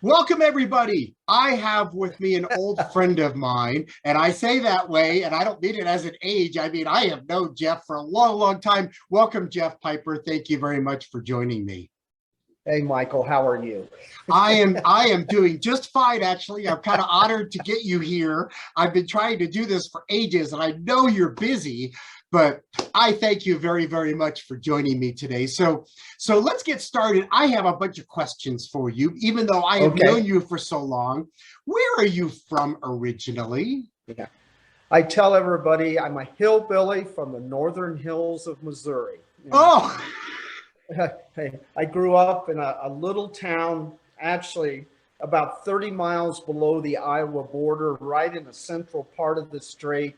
Welcome, everybody. I have with me an old friend of mine, and I say that way, and I don't mean it as an age. I mean, I have known Jeff for a long, long time. Welcome, Jeff Piper. Thank you very much for joining me. Hey, Michael, how are you? I am doing just fine, actually. I'm kind of honored to get you here. I've been trying to do this for ages, and I know you're busy, but I thank you very, very much for joining me today. So let's get started. I have a bunch of questions for you, even though I have known you for so long. Where are you from originally? Yeah, I tell everybody I'm a hillbilly from the northern hills of Missouri. Oh, I grew up in a little town, actually about 30 miles below the Iowa border, right in the central part of the state,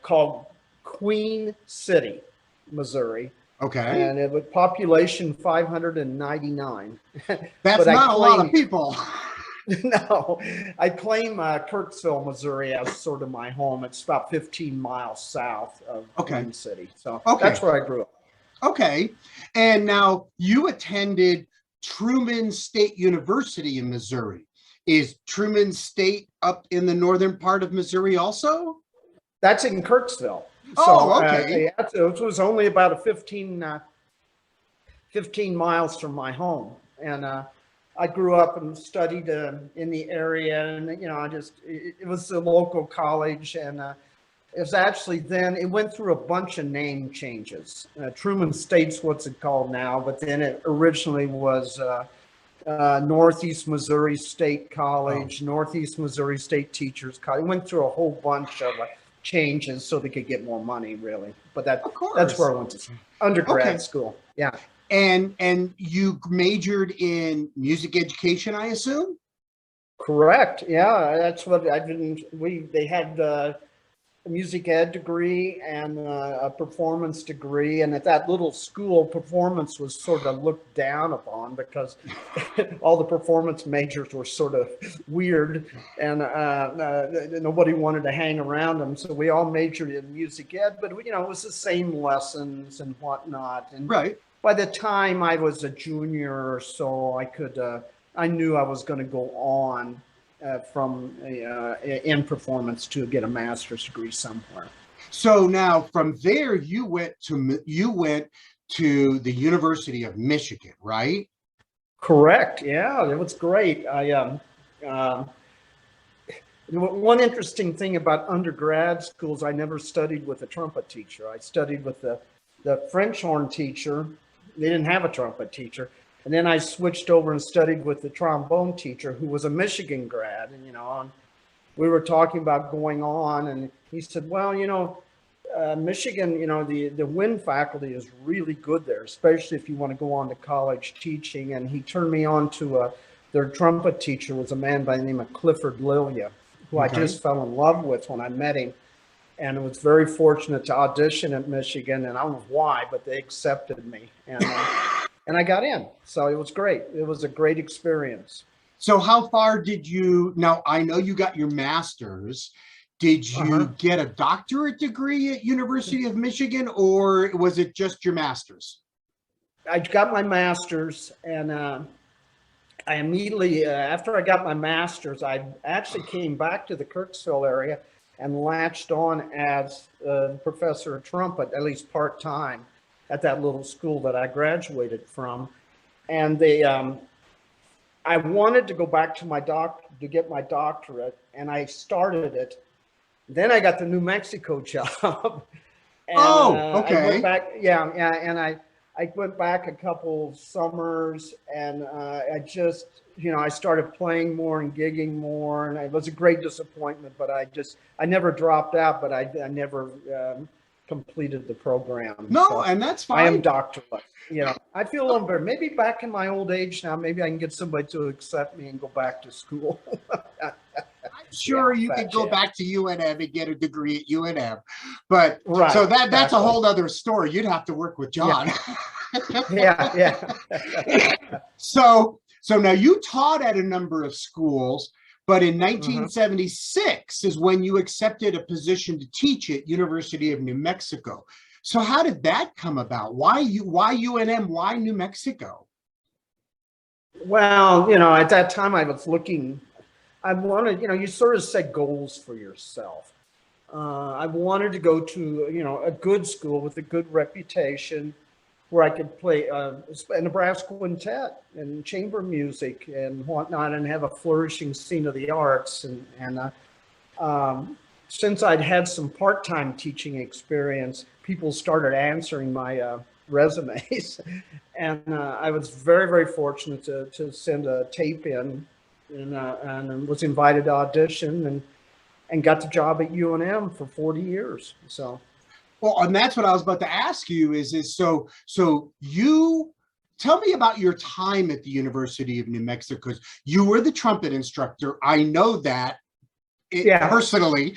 called Queen City, Missouri. okay. And it was population 599. That's not a lot of people. No, I claim Kirksville, Missouri as sort of my home. It's about 15 miles south of Queen City. So that's where I grew up. Okay. And now you attended Truman State University in Missouri. Is Truman State up in the northern part of Missouri also? That's in Kirksville. Okay. It was only about a 15 miles from my home. And I grew up and studied in the area, and it was a local college, and it was actually then it went through a bunch of name changes. Truman State's what's it called now, but then it originally was Northeast Missouri State College, Northeast Missouri State Teachers College. It went through a whole bunch of changes so they could get more money, really. But that's where I went to undergrad school. Yeah. And you majored in music education, I assume? Correct. Yeah, that's what I didn't. They had a music ed degree and a performance degree, and at that little school, performance was sort of looked down upon because all the performance majors were sort of weird, and nobody wanted to hang around them. So we all majored in music ed, but it was the same lessons and whatnot. And right. By the time I was a junior or so, I knew I was going to go on in performance to get a master's degree somewhere. So now from there, you went to the University of Michigan, right? Correct. Yeah, it was great. One interesting thing about undergrad schools, I never studied with a trumpet teacher. I studied with the French horn teacher. They didn't have a trumpet teacher. And then I switched over and studied with the trombone teacher, who was a Michigan grad. And we were talking about going on, and he said, well, Michigan, the wind faculty is really good there, especially if you want to go on to college teaching. And he turned me on to their trumpet teacher was a man by the name of Clifford Lilia, who I just fell in love with when I met him. And I was very fortunate to audition at Michigan, and I don't know why, but they accepted me, and I got in. So it was great. It was a great experience. So how far did you? Now I know you got your master's. Did you get a doctorate degree at University of Michigan, or was it just your master's? I got my master's, and I immediately after I got my master's, I actually came back to the Kirksville area and latched on as a professor of trumpet, at least part-time, at that little school that I graduated from. And I wanted to go back to get my doctorate, and I started it. Then I got the New Mexico job. And, I went back, and I went back a couple summers, and I started playing more and gigging more, and it was a great disappointment, but I never dropped out, but I never completed the program. No, so and that's fine. I am doctorate. I feel a little better. Maybe back in my old age now, maybe I can get somebody to accept me and go back to school. I'm sure you could go back to UNM and get a degree at UNM, but so that's a whole other story. You'd have to work with John. Yeah. So now you taught at a number of schools, but in 1976 is when you accepted a position to teach at University of New Mexico. So how did that come about? Why UNM? Why New Mexico? Well, at that time I was looking, I wanted, you sort of set goals for yourself. I wanted to go to, a good school with a good reputation where I could play in a brass quintet and chamber music and whatnot and have a flourishing scene of the arts. And since I'd had some part-time teaching experience, people started answering my resumes. And I was very, very fortunate to send a tape in and was invited to audition and got the job at UNM for 40 years. So. Well, and that's what I was about to ask you so you tell me about your time at the University of New Mexico, because you were the trumpet instructor. I know that personally.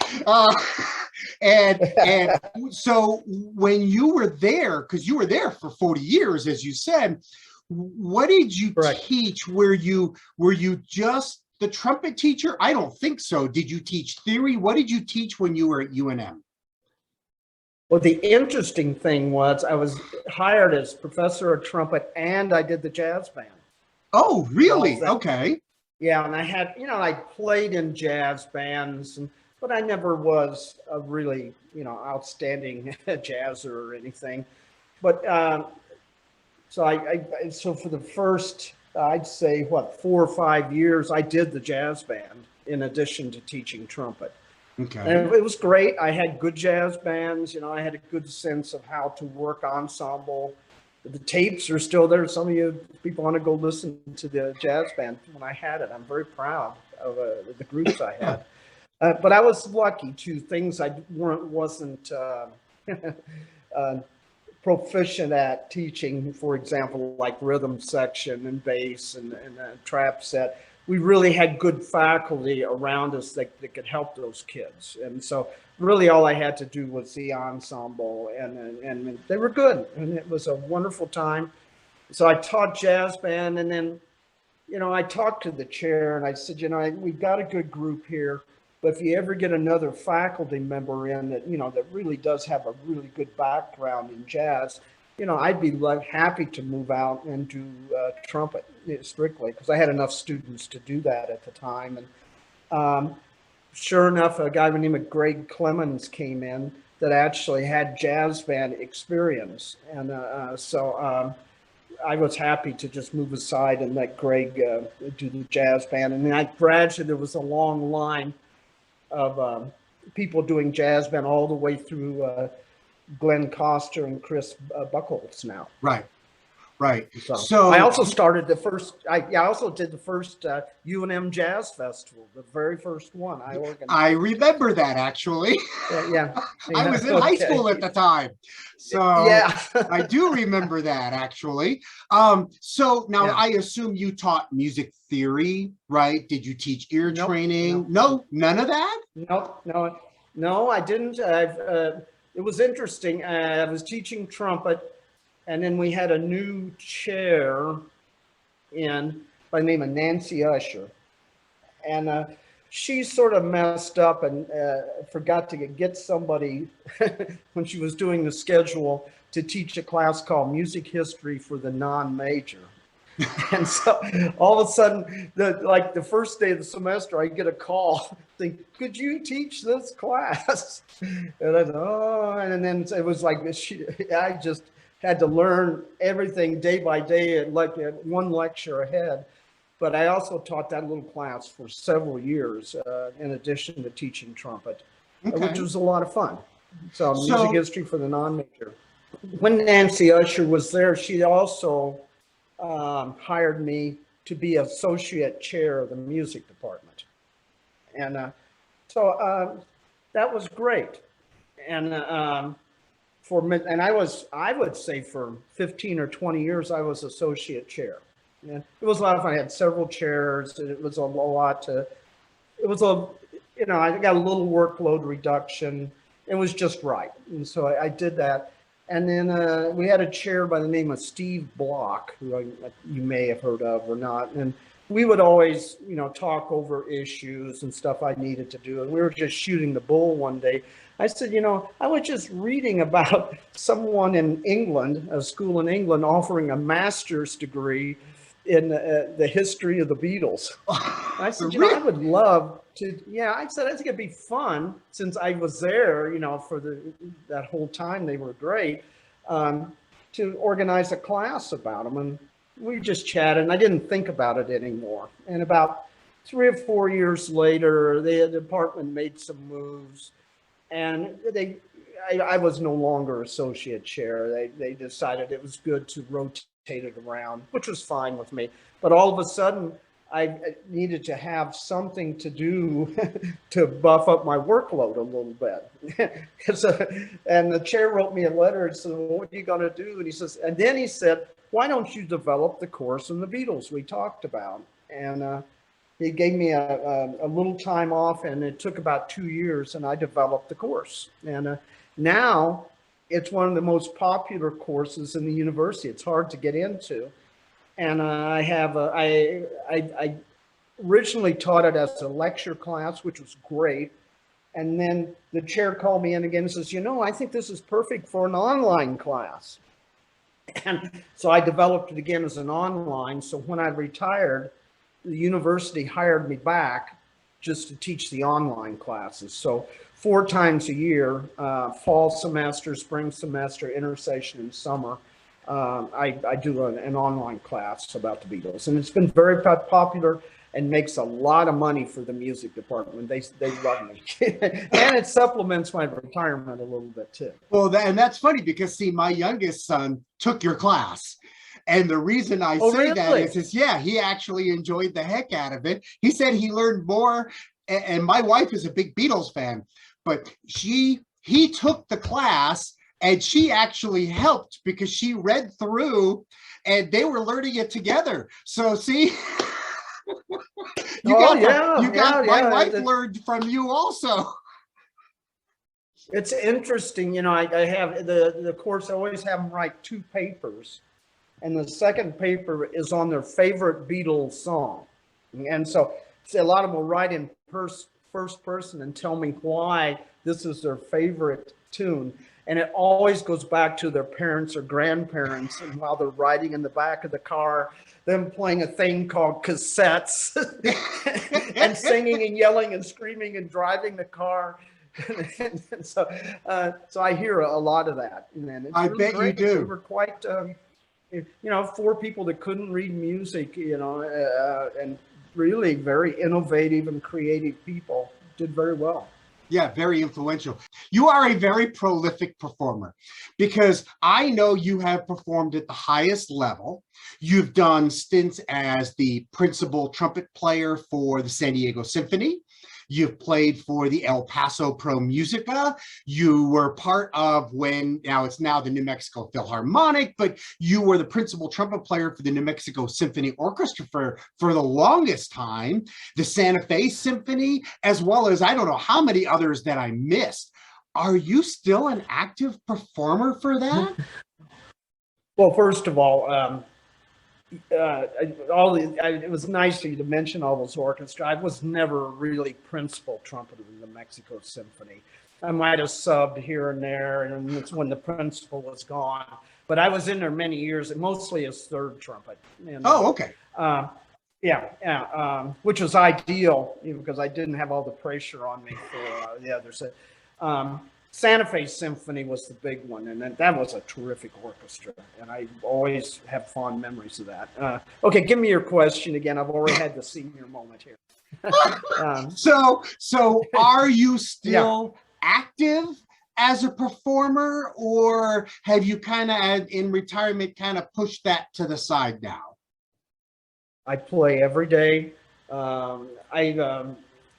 And so when you were there, because you were there for 40 years, as you said, what did you teach? Were you just the trumpet teacher? I don't think so. Did you teach theory? What did you teach when you were at UNM? Well, the interesting thing was I was hired as professor of trumpet and I did the jazz band. Oh, really? Okay. Yeah, and I had, I played in jazz bands, but I never was a really, outstanding jazzer or anything. But so for the first, I'd say, 4 or 5 years, I did the jazz band in addition to teaching trumpet. Okay. And it was great. I had good jazz bands. I had a good sense of how to work ensemble. The tapes are still there. Some of you people want to go listen to the jazz band when I had it. I'm very proud of the groups I had. But I was lucky too. Things I wasn't proficient at teaching, for example, like rhythm section and bass and trap set. We really had good faculty around us that could help those kids. And so really all I had to do was the ensemble and they were good. And it was a wonderful time. So I taught jazz band and then, I talked to the chair and I said, we've got a good group here, but if you ever get another faculty member in that, that really does have a really good background in jazz, I'd be happy to move out and do trumpet strictly because I had enough students to do that at the time. And sure enough, a guy by the name of Greg Clemens came in that actually had jazz band experience. And so I was happy to just move aside and let Greg do the jazz band. And then gradually there was a long line of people doing jazz band all the way through Glenn Coster and Chris Buchholz now. Right. So I also started the first. I also did the first UNM Jazz Festival, the very first one I organized. I remember that actually. Yeah. I was in high school at the time, so yeah. I do remember that actually. So now I assume you taught music theory, right? Did you teach ear training? No, none of that. No, I didn't. It was interesting. I was teaching trumpet. And then we had a new chair by the name of Nancy Usher. And she sort of messed up and forgot to get somebody when she was doing the schedule to teach a class called Music History for the Non-Major. And so all of a sudden, the first day of the semester, I get a call saying, could you teach this class? And I thought, and then it was like, I just had to learn everything day by day at one lecture ahead. But I also taught that little class for several years in addition to teaching trumpet, which was a lot of fun. So music history for the non-major. When Nancy Usher was there, she also hired me to be associate chair of the music department. And so that was great. And I would say for 15 or 20 years, I was associate chair. And it was a lot of fun. I had several chairs. And it was a lot I got a little workload reduction. It was just right. And so I did that. And then we had a chair by the name of Steve Block, who you may have heard of or not. And we would always, talk over issues and stuff I needed to do. And we were just shooting the bull one day. I said, I was just reading about someone in England, a school in England, offering a master's degree in the history of the Beatles. And I said, I would love to, I said, I think it'd be fun since I was there, for that whole time they were great, to organize a class about them. And we just chatted, and I didn't think about it anymore. And about 3 or 4 years later, the department made some moves, and I was no longer associate chair. They decided it was good to rotate it around, which was fine with me. But all of a sudden, I needed to have something to do to buff up my workload a little bit. And the chair wrote me a letter and said, well, what are you going to do? And then he said, why don't you develop the course on the Beatles we talked about? And he gave me a little time off, and it took about 2 years, and I developed the course. And now it's one of the most popular courses in the university. It's hard to get into. And I originally taught it as a lecture class, which was great. And then the chair called me in again and says, I think this is perfect for an online class. And so I developed it again as an online. So when I retired, the university hired me back just to teach the online classes. So 4 times a year, fall semester, spring semester, intersession, and summer, I do an online class about the Beatles. And it's been very popular and makes a lot of money for the music department. They love me. And it supplements my retirement a little bit too. Well, and that's funny because, see, my youngest son took your class. And the reason I say that is, he actually enjoyed the heck out of it. He said he learned more. And my wife is a big Beatles fan, but he took the class and she actually helped because she read through and they were learning it together. So see, my wife learned from you also. It's interesting, I have the course. I always have them write 2 papers, and the second paper is on their favorite Beatles song. And so a lot of them will write in first person and tell me why this is their favorite tune. And it always goes back to their parents or grandparents, and while they're riding in the back of the car, them playing a thing called cassettes and singing and yelling and screaming and driving the car. And so I hear a lot of that. And it's I bet great. You do. We were quite, 4 people that couldn't read music, and really very innovative and creative people, did very well. Yeah, very influential. You are a very prolific performer because I know you have performed at the highest level. You've done stints as the principal trumpet player for the San Diego Symphony. You've played for the El Paso Pro Musica. You were part of it's now the New Mexico Philharmonic, but you were the principal trumpet player for the New Mexico Symphony Orchestra for the longest time, the Santa Fe Symphony, as well as I don't know how many others that I missed. Are you still an active performer for that? Well, first of all, it was nice of you to mention all those orchestras. I was never really principal trumpeter in the Mexico Symphony. I might have subbed here and there, and it's when the principal was gone. But I was in there many years, and mostly as third trumpet. And, okay. Which was ideal because I didn't have all the pressure on me for the others. Santa Fe Symphony was the big one, and that was a terrific orchestra, and I always have fond memories of that. Okay, give me your question again. I've already had the senior moment here. So are you still active as a performer, or have you kind of in retirement kind of pushed that to the side now? I play every day.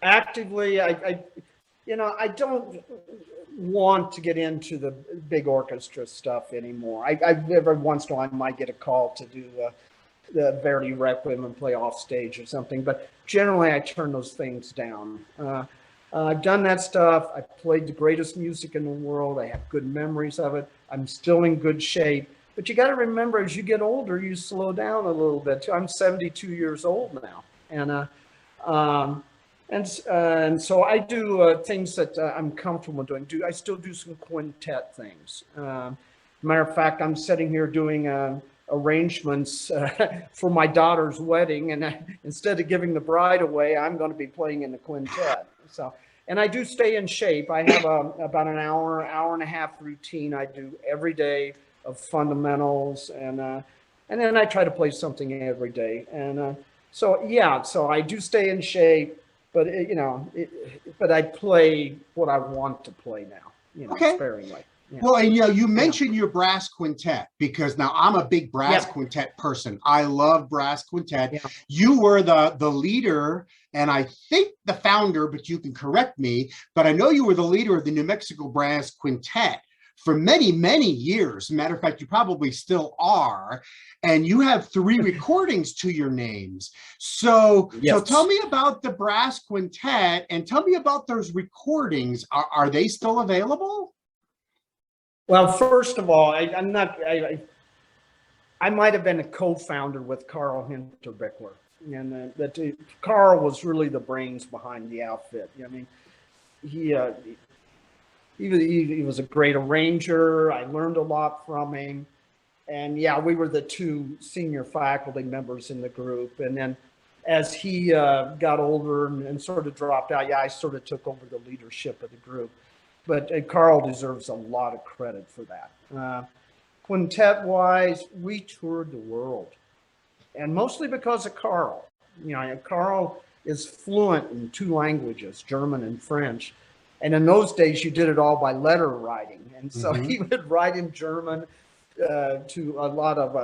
Actively, I don't want to get into the big orchestra stuff anymore. I every once in a while I might get a call to do the Verdi Requiem and play off stage or something, but generally I turn those things down. I've done that stuff. I played the greatest music in the world. I have good memories of it. I'm still in good shape, But you got to remember, as you get older, you slow down a little bit. I'm 72 years old now, um, and so I do things that I'm comfortable doing. I still do some quintet things. Matter of fact, I'm sitting here doing arrangements for my daughter's wedding, and instead of giving the bride away, I'm going to be playing in the quintet. So, and I do stay in shape. I have about an hour and a half routine I do every day of fundamentals, and then I try to play something every day. And so yeah, so I do stay in shape, but but I play what I want to play now, Okay. sparingly. Yeah. Well, and you mentioned your brass quintet, because now I'm a big brass quintet person. I love brass quintet. Yeah. You were the leader, and I think the founder, but you can correct me, but I know you were the leader of the New Mexico Brass Quintet for many, many years. Matter of fact, you probably still are, and you have 3 recordings to your names. So, Yes. so tell me about the brass quintet, and tell me about those recordings. Are they still available? Well, first of all, I'm not. I might have been a co-founder with Carl Hinterbickler, and that Carl was really the brains behind the outfit. I mean, he was a great arranger. I learned a lot from him, and yeah, we were the 2 senior faculty members in the group. And then as he got older and sort of dropped out, yeah, I sort of took over the leadership of the group. But Carl deserves a lot of credit for that. Quintet-wise, we toured the world, and mostly because of Carl. Carl is fluent in 2 languages, German and French. And in those days, you did it all by letter writing. And so he would write in German to a lot of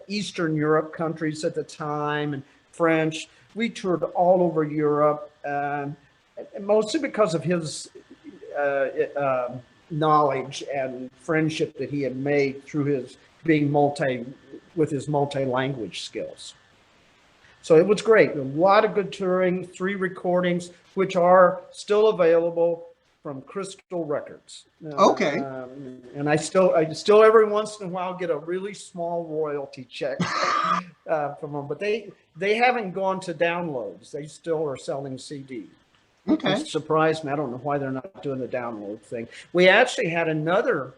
Eastern Europe countries at the time, and French. We toured all over Europe, mostly because of his knowledge and friendship that he had made through his being with his multi-language skills. So it was great. A lot of good touring, 3 recordings, which are still available from Crystal Records. Okay. And I still every once in a while get a really small royalty check from them, but they haven't gone to downloads. They still are selling CDs. Okay. It surprised me. I don't know why they're not doing the download thing. We actually had another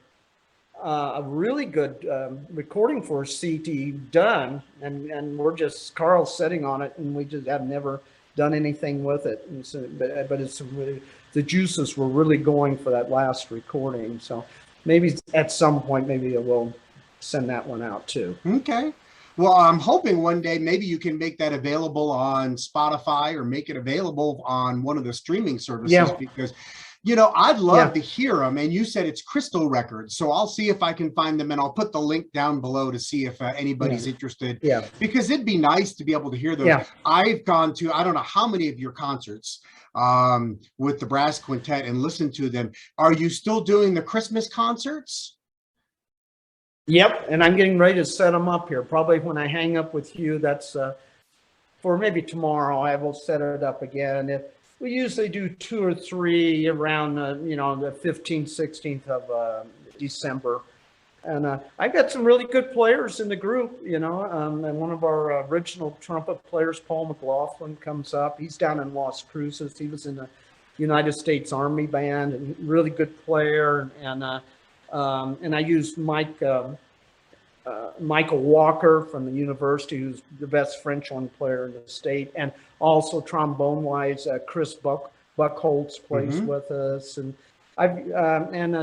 a really good recording for a CD done, and we're just Carl's sitting on it, and we just have never done anything with it. And so, but it's really, the juices were really going for that last recording. So maybe at some point, maybe we'll send that one out too. Okay. Well, I'm hoping one day maybe you can make that available on Spotify, or make it available on one of the streaming services, because I'd love to hear them. And you said it's Crystal Records, so I'll see if I can find them, and I'll put the link down below to see if anybody's interested. Yeah, because it'd be nice to be able to hear those. Yeah. I've gone to, I don't know how many of your concerts with the Brass Quintet and listened to them. Are you still doing the Christmas concerts? Yep, and I'm getting ready to set them up here. Probably when I hang up with you, that's for maybe tomorrow. I will set it up again. We usually do 2 or 3 around the 15th, 16th of December, and I've got some really good players in the group. And one of our original trumpet players, Paul McLaughlin, comes up. He's down in Las Cruces. He was in the United States Army Band, and really good player. And I used Michael Walker from the university, who's the best French horn player in the state, and also trombone-wise, Chris Buckholz plays with us, and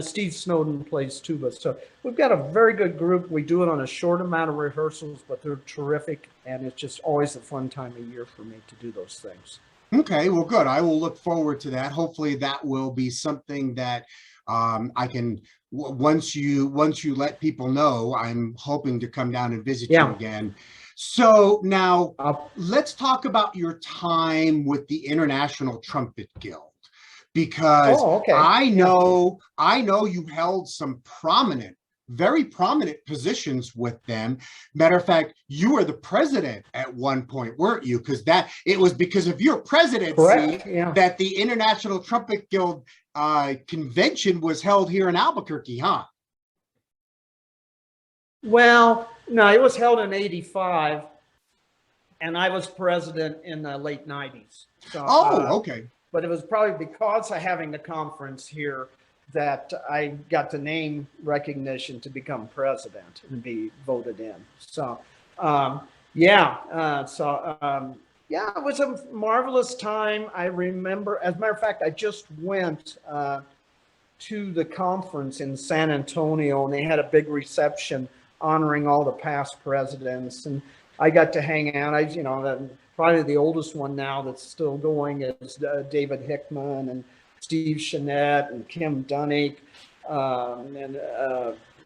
Steve Snowden plays tuba. So we've got a very good group. We do it on a short amount of rehearsals, but they're terrific, and it's just always a fun time of year for me to do those things. Okay, well, good. I will look forward to that. Hopefully that will be something that I can, once you let people know, I'm hoping to come down and visit you again. So now let's talk about your time with the International Trumpet Guild, because I know you held some very prominent positions with them. Matter of fact, you were the president at one point, weren't you? Because it was because of your presidency that the International Trumpet Guild convention was held here in Albuquerque, huh? Well, no, it was held in '85, and I was president in the late '90s. So, Oh, okay. but it was probably because of having the conference here that I got the name recognition to become president and be voted in. So, yeah, yeah, it was a marvelous time. I remember, as a matter of fact, I just went to the conference in San Antonio, and they had a big reception honoring all the past presidents. And I got to hang out. Probably the oldest one now that's still going is David Hickman and Steve Chenette and Kim Dunning.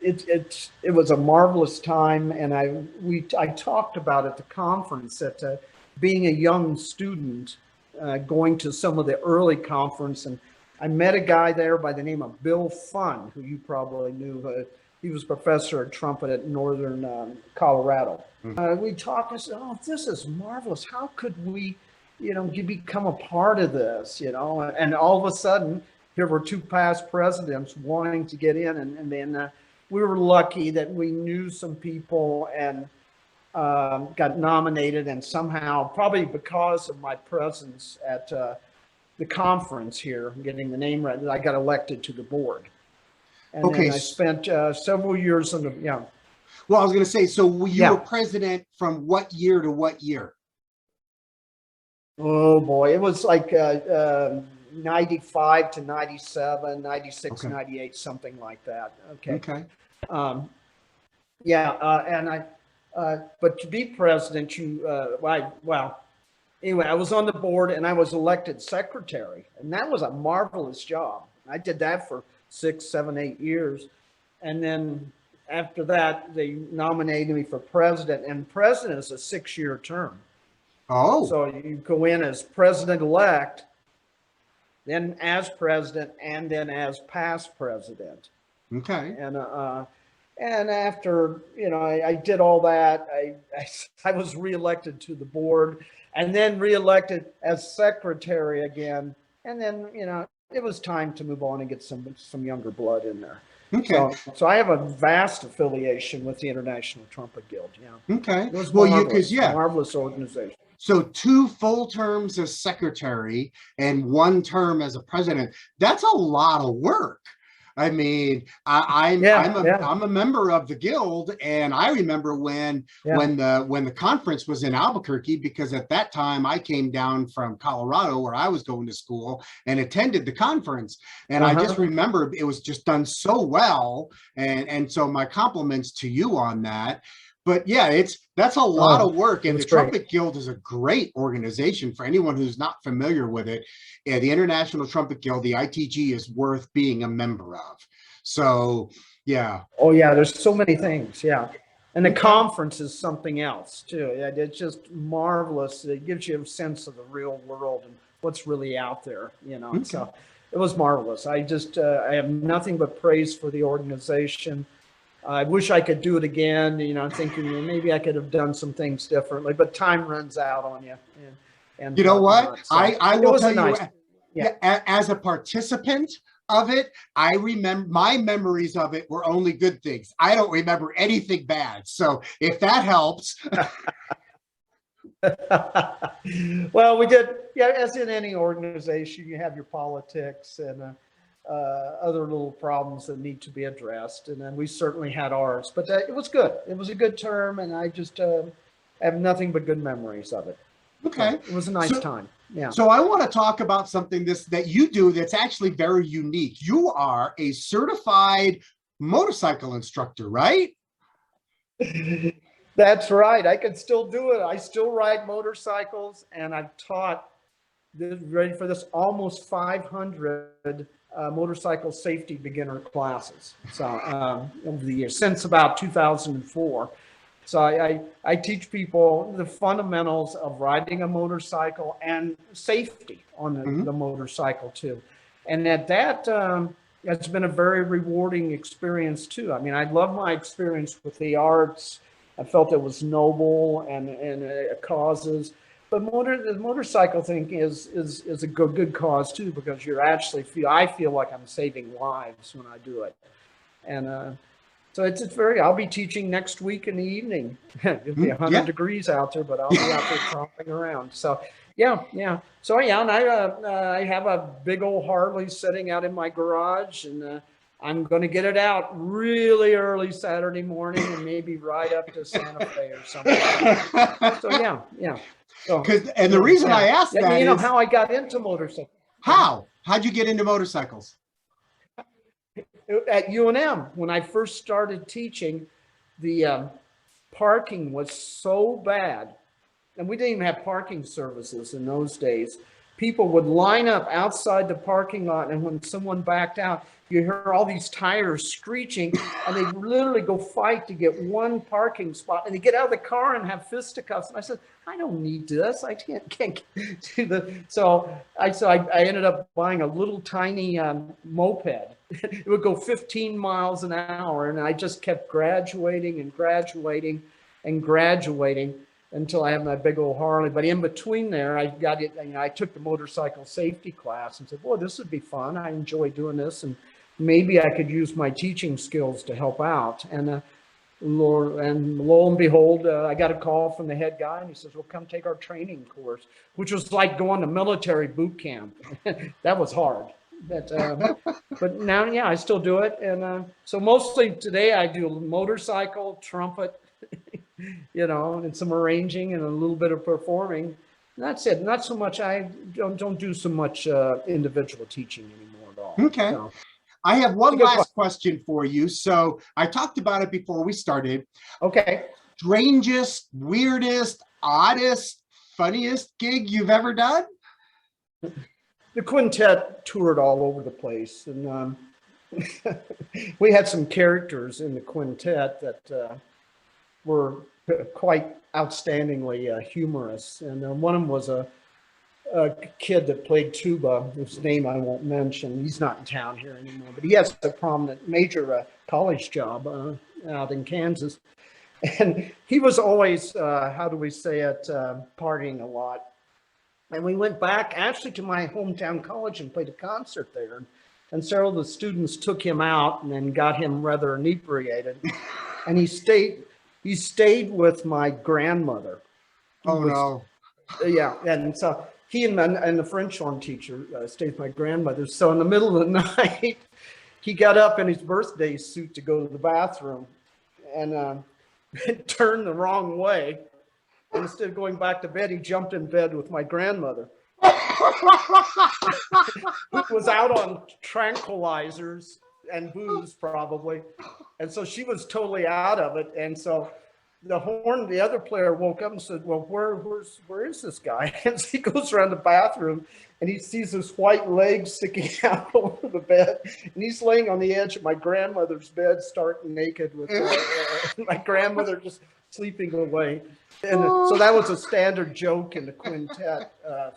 It was a marvelous time, and I talked about at the conference that being a young student, going to some of the early conference, and I met a guy there by the name of Bill Funn, who you probably knew. He was professor at Trumpeter at Northern Colorado. We talked and said, "Oh, this is marvelous. How could we, become a part of this, And all of a sudden, here were two past presidents wanting to get in, and then we were lucky that we knew some people and got nominated, and somehow, probably because of my presence at the conference here, getting the name right, I got elected to the board. And Okay. then I spent several years in the, Well, I was going to say, so you Yeah. were president from what year to what year? Oh boy, it was like 95 to 97, 96, Okay. 98, something like that. Okay. Okay. Yeah, but to be president, anyway, I was on the board and I was elected secretary, and that was a marvelous job. I did that for 6, 7, 8 years. And then after that, they nominated me for president, and president is a 6-year term. Oh. So you go in as president-elect, then as president, and then as past president. Okay. And after, I did all that, I was reelected to the board, and then reelected as secretary again. And then, it was time to move on and get some younger blood in there. Okay. So I have a vast affiliation with the International Trumpet Guild. Yeah. Okay. It was Well, marvelous, yeah. marvelous organization. So 2 full terms as secretary and 1 term as a president. That's a lot of work. I mean, I'm a member of the guild, and I remember when the conference was in Albuquerque, because at that time I came down from Colorado where I was going to school and attended the conference, and I just remember it was just done so well, and so my compliments to you on that. But yeah, that's a lot of work, and the Trumpet Guild is a great organization for anyone who's not familiar with it. Yeah, the International Trumpet Guild, the ITG, is worth being a member of. So, yeah. Oh yeah, there's so many things. Yeah, and the conference is something else too. It's just marvelous. It gives you a sense of the real world and what's really out there. So it was marvelous. I have nothing but praise for the organization. I wish I could do it again, thinking maybe I could have done some things differently, but time runs out on you. And you know what? So I will tell nice, you, as a participant of it, I remember my memories of it were only good things. I don't remember anything bad. So if that helps. Well, we did, as in any organization, you have your politics and other little problems that need to be addressed, and then we certainly had ours, but it was good. It was a good term, and I just have nothing but good memories of it. Okay. So it was a nice time. Yeah. So I want to talk about something that you do that's actually very unique. You are a certified motorcycle instructor, right? That's right. I can still do it. I still ride motorcycles, and I've taught, ready for this, almost 500 motorcycle safety beginner classes. So over the years, since about 2004. So I teach people the fundamentals of riding a motorcycle and safety on the motorcycle too. And at that, it's been a very rewarding experience too. I mean, I love my experience with the arts. I felt it was noble and causes. But the motorcycle thing is a good cause too, because I feel like I'm saving lives when I do it. And So it's very, I'll be teaching next week in the evening. It'll be 100 Yeah. degrees out there, but I'll be out there tromping around. So yeah. So yeah, and I have a big old Harley sitting out in my garage, and I'm going to get it out really early Saturday morning and maybe ride up to Santa Fe or something. So yeah. So, And the reason I asked that you know is how I got into motorcycles. how'd you get into motorcycles? At UNM, when I first started teaching, the parking was so bad, and we didn't even have parking services in those days. People would line up outside the parking lot, and when someone backed out, you hear all these tires screeching, and they literally go fight to get one parking spot, and they get out of the car and have fisticuffs. And I said, I don't need this. I can't do the. So I ended up buying a little tiny moped. It would go 15 miles an hour, and I just kept graduating until I had my big old Harley. But in between there, I got it. You know, I took the motorcycle safety class and said, "Boy, this would be fun. I enjoy doing this, and maybe I could use my teaching skills to help out." And lo and behold, I got a call from the head guy, and he says, "Well, come take our training course," which was like going to military boot camp. That was hard. But now, yeah, I still do it. And so mostly today I do motorcycle, trumpet, you know, and some arranging and a little bit of performing. And that's it. Not so much. I don't do so much individual teaching anymore at all. Okay. So, I have one last question for you. So I talked about it before we started. Okay. Strangest, weirdest, oddest, funniest gig you've ever done? The quintet toured all over the place, and we had some characters in the quintet that were quite outstandingly humorous. And one of them was a kid that played tuba, whose name I won't mention. He's not in town here anymore, but he has a prominent major college job out in Kansas. And he was always, how do we say it, partying a lot. And we went back actually to my hometown college and played a concert there. And several of the students took him out and then got him rather inebriated. And he stayed with my grandmother. No. Yeah, and so he and the French horn teacher stayed with my grandmother. So in the middle of the night, he got up in his birthday suit to go to the bathroom and turned the wrong way. And instead of going back to bed, he jumped in bed with my grandmother, who was out on tranquilizers and booze probably. And so she was totally out of it. And so the other player woke up and said, "Well, where is this guy?" And so he goes around the bathroom and he sees this white leg sticking out over the bed. And he's laying on the edge of my grandmother's bed, stark naked, with my grandmother just sleeping away. And so that was a standard joke in the quintet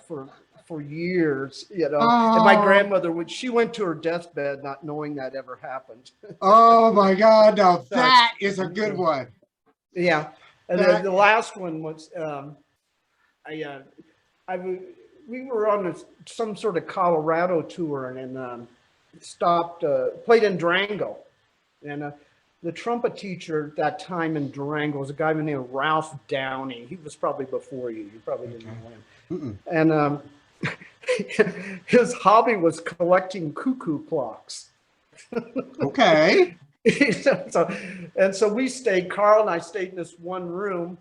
for years, you know. And my grandmother she went to her deathbed not knowing that ever happened. Oh my God! Now that is a good one. Yeah, and then the last one was we were on some sort of Colorado tour and played in Durango, and the trumpet teacher at that time in Durango was a guy named Ralph Downey. He was probably before you. You probably didn't know him. And his hobby was collecting cuckoo clocks. Okay. So we stayed, Carl and I stayed in this one room,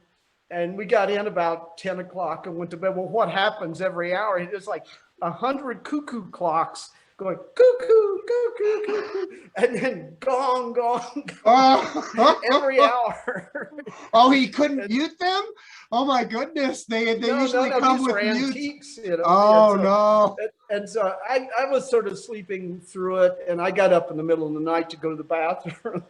and we got in about 10 o'clock and went to bed. Well, what happens every hour? There's like 100 cuckoo clocks going cuckoo, cuckoo, cuckoo, and then gong, gong, gong every hour. Oh, he couldn't mute them? Oh my goodness. They usually come with antiques, you know. Oh, no. And so I was sort of sleeping through it, and I got up in the middle of the night to go to the bathroom.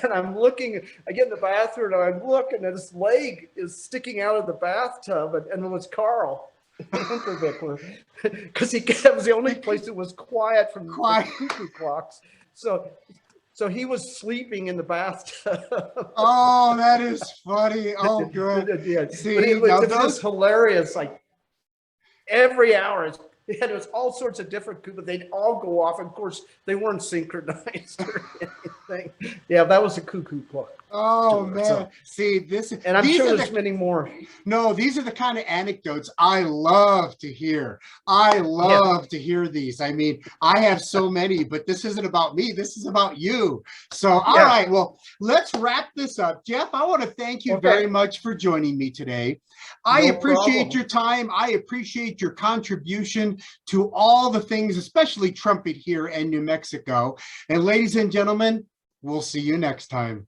And I'm looking, I get in the bathroom and I'm looking, and this leg is sticking out of the bathtub, and it was Carl. Because that was the only place that was quiet from the cuckoo clocks. So he was sleeping in the bathtub. Oh, that is funny. Oh, good. Yeah. See, it was hilarious. Like every hour, it was all sorts of different, but they'd all go off. Of course, they weren't synchronized. thing. Yeah, that was a cuckoo clock. Oh So- man, see this, And I'm these sure are there's the, many more. no, these are the kind of anecdotes I love to hear. I love to hear these. I mean, I have so many, but this isn't about me. This is about you. So, all Yeah. right, well, let's wrap this up. Jeff, I want to thank you Okay. very much for joining me today. I No appreciate problem. your time. I appreciate your contribution to all the things, especially trumpet here in New Mexico. And ladies and gentlemen, we'll see you next time.